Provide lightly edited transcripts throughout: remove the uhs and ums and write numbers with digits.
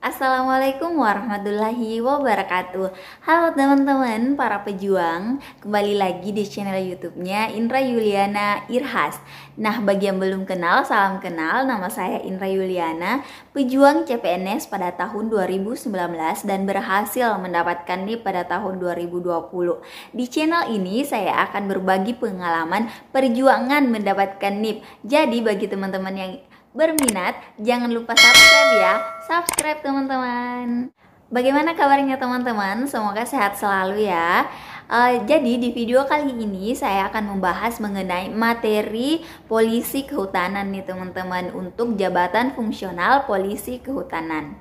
Assalamualaikum warahmatullahi wabarakatuh. Halo teman-teman para pejuang, kembali lagi di channel YouTube-nya Indra Yuliana Irhas. Nah, bagi yang belum kenal, salam kenal. Nama saya Indra Yuliana, pejuang CPNS pada tahun 2019 dan berhasil mendapatkan NIP pada tahun 2020. Di channel ini saya akan berbagi pengalaman perjuangan mendapatkan NIP. Jadi bagi teman-teman yang berminat, jangan lupa subscribe ya. Subscribe teman-teman. Bagaimana kabarnya teman-teman? Semoga sehat selalu ya. Jadi di video kali ini saya akan membahas mengenai materi polisi kehutanan nih teman-teman, untuk jabatan fungsional polisi kehutanan.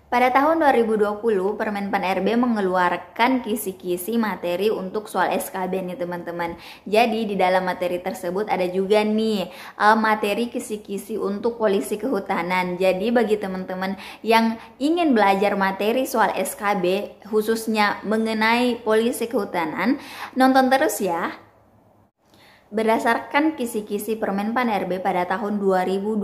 Pada tahun 2020, Permenpan RB mengeluarkan kisi-kisi materi untuk soal SKB nih teman-teman. Jadi di dalam materi tersebut ada juga nih materi kisi-kisi untuk polisi kehutanan. Jadi bagi teman-teman yang ingin belajar materi soal SKB, khususnya mengenai polisi kehutanan, nonton terus ya. Berdasarkan kisi-kisi Permenpan RB pada tahun 2020,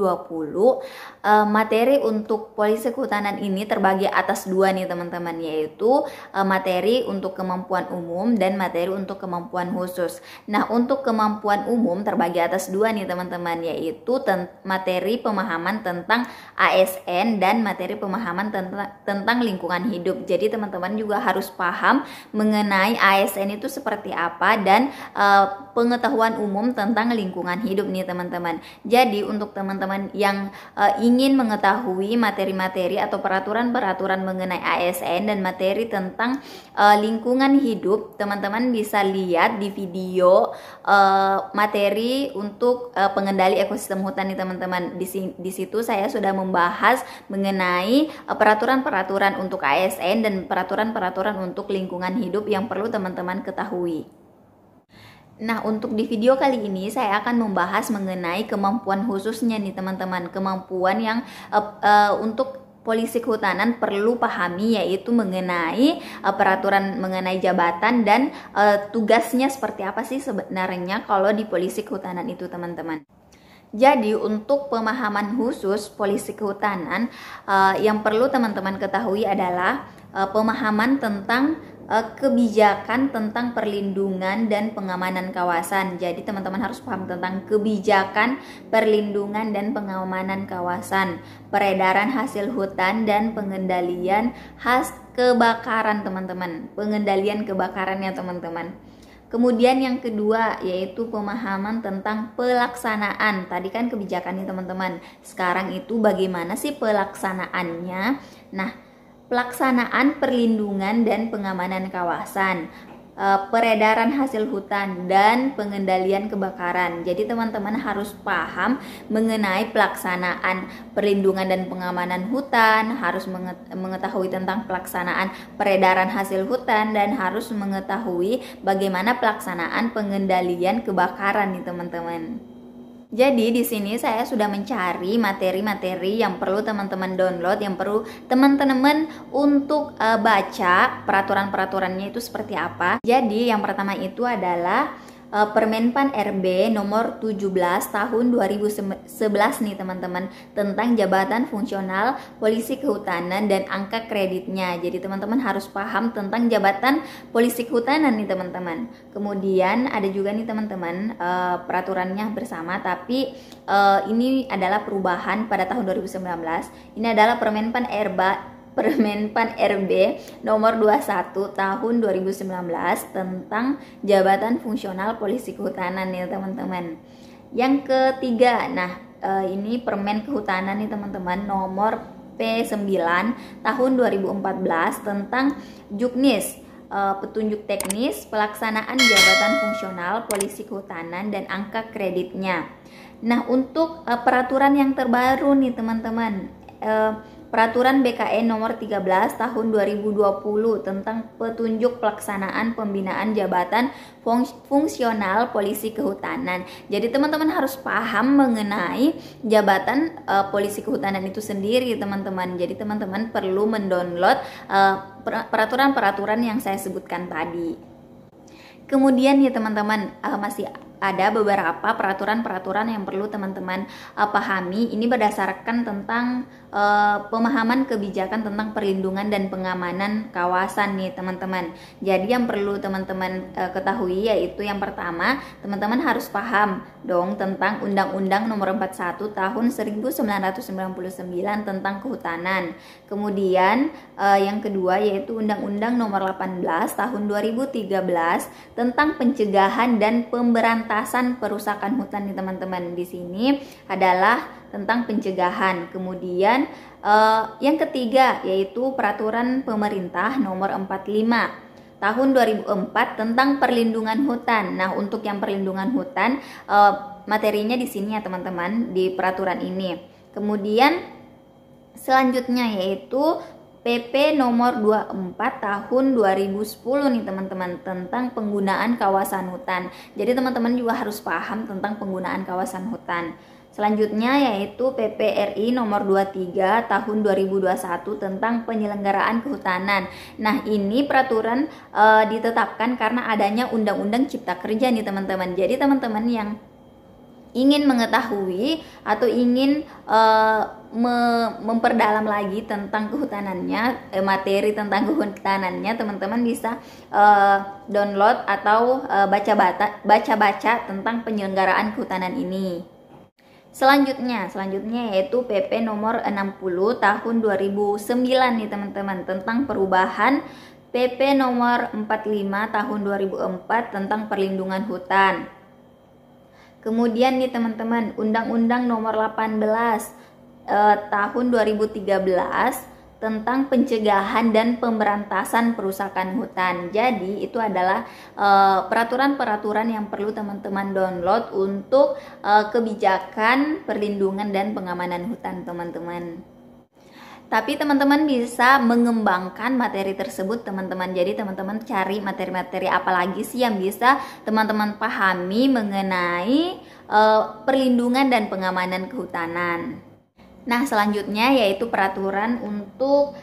materi untuk polisi kehutanan ini terbagi atas dua nih teman-teman, yaitu materi untuk kemampuan umum dan materi untuk kemampuan khusus. Nah, untuk kemampuan umum terbagi atas dua nih teman-teman, yaitu materi pemahaman tentang ASN dan materi pemahaman tentang lingkungan hidup. Jadi teman-teman juga harus paham mengenai ASN itu seperti apa dan pengetahuan umum tentang lingkungan hidup nih teman-teman. Jadi untuk teman-teman yang ingin mengetahui materi-materi atau peraturan-peraturan mengenai ASN dan materi tentang lingkungan hidup, teman-teman bisa lihat di video materi untuk pengendali ekosistem hutan nih teman-teman. Di situ saya sudah membahas mengenai peraturan-peraturan untuk ASN dan peraturan-peraturan untuk lingkungan hidup yang perlu teman-teman ketahui. Nah, untuk di video kali ini saya akan membahas mengenai kemampuan khususnya nih teman-teman. Kemampuan yang untuk polisi kehutanan perlu pahami, yaitu mengenai peraturan mengenai jabatan dan tugasnya seperti apa sih sebenarnya kalau di polisi kehutanan itu teman-teman. Jadi untuk pemahaman khusus polisi kehutanan yang perlu teman-teman ketahui adalah pemahaman tentang kebijakan tentang perlindungan dan pengamanan kawasan. Jadi teman-teman harus paham tentang kebijakan perlindungan dan pengamanan kawasan, peredaran hasil hutan dan pengendalian kebakaran teman-teman. Pengendalian kebakarannya teman-teman. Kemudian yang kedua yaitu pemahaman tentang pelaksanaan. Tadi kan kebijakan nih teman-teman. Sekarang itu bagaimana sih pelaksanaannya? Nah, pelaksanaan perlindungan dan pengamanan kawasan, peredaran hasil hutan dan pengendalian kebakaran. Jadi teman-teman harus paham mengenai pelaksanaan perlindungan dan pengamanan hutan, harus mengetahui tentang pelaksanaan peredaran hasil hutan, dan harus mengetahui bagaimana pelaksanaan pengendalian kebakaran nih teman-teman. Jadi di sini saya sudah mencari materi-materi yang perlu teman-teman download, yang perlu teman-teman untuk baca peraturan-peraturannya itu seperti apa. Jadi yang pertama itu adalah Permenpan RB nomor 17 tahun 2011 nih teman-teman, tentang jabatan fungsional polisi kehutanan dan angka kreditnya. Jadi teman-teman harus paham tentang jabatan polisi kehutanan nih teman-teman. Kemudian ada juga nih teman-teman peraturannya bersama, tapi ini adalah perubahan pada tahun 2019. Ini adalah Permenpan RB nomor 21 tahun 2019 tentang jabatan fungsional polisi kehutanan ya teman-teman. Yang ketiga, nah ini Permen Kehutanan nih teman-teman, nomor P9 tahun 2014 tentang Juknis, petunjuk teknis pelaksanaan jabatan fungsional polisi kehutanan dan angka kreditnya. Nah, untuk peraturan yang terbaru nih teman-teman, Peraturan BKN nomor 13 tahun 2020 tentang petunjuk pelaksanaan pembinaan jabatan fungsional polisi kehutanan. Jadi teman-teman harus paham mengenai jabatan polisi kehutanan itu sendiri teman-teman. Jadi teman-teman perlu mendownload peraturan-peraturan yang saya sebutkan tadi. Kemudian ya teman-teman, masih ada beberapa peraturan-peraturan yang perlu teman-teman pahami. Ini berdasarkan tentang pemahaman kebijakan tentang perlindungan dan pengamanan kawasan nih teman-teman. Jadi yang perlu teman-teman ketahui yaitu yang pertama, teman-teman harus paham dong tentang Undang-Undang Nomor 41 Tahun 1999 tentang Kehutanan. Kemudian yang kedua yaitu Undang-Undang Nomor 18 Tahun 2013 tentang pencegahan dan pemberantasan perusakan hutan nih teman-teman. Di sini adalah tentang pencegahan. Kemudian yang ketiga yaitu Peraturan Pemerintah Nomor 45 Tahun 2004 tentang perlindungan hutan. Nah, untuk yang perlindungan hutan materinya di sini ya teman-teman, di peraturan ini. Kemudian selanjutnya yaitu PP nomor 24 tahun 2010 nih teman-teman, tentang penggunaan kawasan hutan. Jadi teman-teman juga harus paham tentang penggunaan kawasan hutan. Selanjutnya yaitu PP RI nomor 23 tahun 2021 tentang penyelenggaraan kehutanan. Nah, ini peraturan ditetapkan karena adanya Undang-Undang Cipta Kerja nih teman-teman. Jadi teman-teman yang ingin mengetahui atau ingin memperdalam lagi tentang kehutanannya, materi tentang kehutanannya, teman-teman bisa download atau baca-baca tentang penyelenggaraan kehutanan ini. Selanjutnya yaitu PP nomor 60 tahun 2009 nih teman-teman, tentang perubahan PP nomor 45 tahun 2004 tentang perlindungan hutan. Kemudian nih teman-teman, Undang-Undang Nomor 18 tahun 2013 tentang pencegahan dan pemberantasan perusakan hutan. Jadi itu adalah peraturan-peraturan yang perlu teman-teman download untuk kebijakan perlindungan dan pengamanan hutan teman-teman. Tapi teman-teman bisa mengembangkan materi tersebut teman-teman. Jadi teman-teman cari materi-materi apa lagi sih yang bisa teman-teman pahami mengenai perlindungan dan pengamanan kehutanan. Nah, selanjutnya yaitu peraturan untuk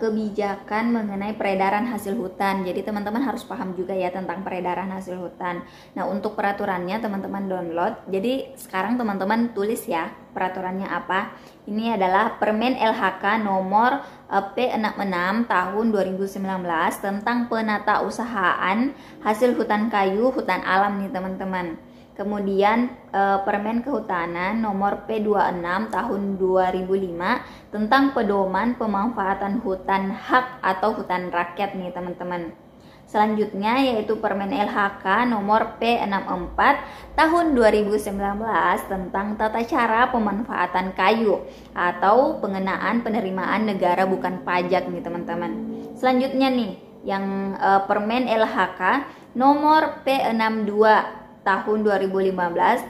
kebijakan mengenai peredaran hasil hutan. Jadi teman-teman harus paham juga ya tentang peredaran hasil hutan. Nah, untuk peraturannya teman-teman download. Jadi sekarang teman-teman tulis ya peraturannya apa. Ini adalah Permen LHK nomor P66 tahun 2019 tentang penatausahaan hasil hutan kayu, hutan alam nih teman-teman. Kemudian Permen Kehutanan nomor P26 tahun 2005 tentang pedoman pemanfaatan hutan hak atau hutan rakyat nih teman-teman. Selanjutnya yaitu Permen LHK nomor P64 tahun 2019 tentang tata cara pemanfaatan kayu atau pengenaan penerimaan negara bukan pajak nih teman-teman. Selanjutnya nih yang Permen LHK nomor P62 tahun 2015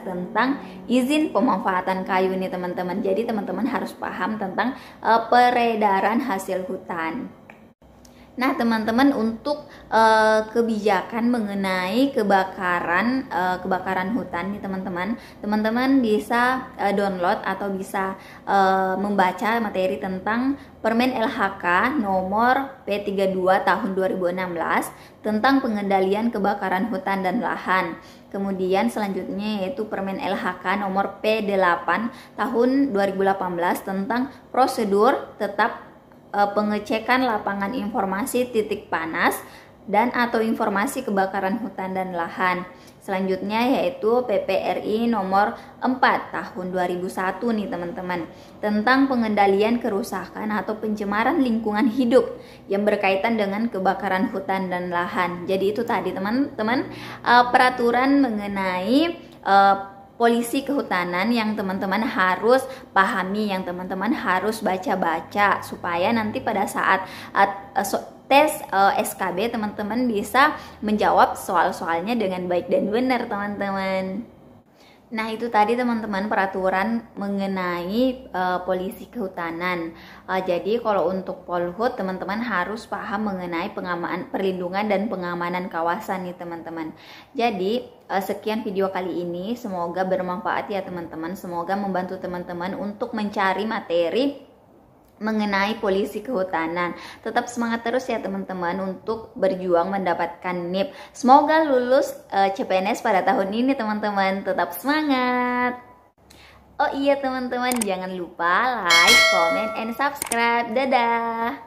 tentang izin pemanfaatan kayu nih teman-teman. Jadi teman-teman harus paham tentang peredaran hasil hutan. Nah teman-teman, untuk kebijakan mengenai kebakaran hutan nih teman-teman bisa download atau bisa membaca materi tentang Permen LHK nomor P32 tahun 2016 tentang pengendalian kebakaran hutan dan lahan. Kemudian selanjutnya yaitu Permen LHK nomor P8 tahun 2018 tentang prosedur tetap pengecekan lapangan informasi titik panas dan atau informasi kebakaran hutan dan lahan. Selanjutnya yaitu PPRI nomor 4 tahun 2001 nih teman-teman, tentang pengendalian kerusakan atau pencemaran lingkungan hidup yang berkaitan dengan kebakaran hutan dan lahan. Jadi itu tadi teman-teman peraturan mengenai polisi kehutanan yang teman-teman harus pahami, yang teman-teman harus baca-baca supaya nanti pada saat tes SKB teman-teman bisa menjawab soal-soalnya dengan baik dan benar teman-teman. Nah itu tadi teman-teman peraturan mengenai polisi kehutanan. Jadi kalau untuk Polhut teman-teman harus paham mengenai perlindungan dan pengamanan kawasan nih teman-teman. Jadi sekian video kali ini, semoga bermanfaat ya teman-teman. Semoga membantu teman-teman untuk mencari materi mengenai polisi kehutanan. Tetap semangat terus ya teman-teman untuk berjuang mendapatkan NIP. Semoga lulus CPNS pada tahun ini teman-teman. Tetap semangat. Oh iya teman-teman, jangan lupa like, comment, and subscribe. Dadah.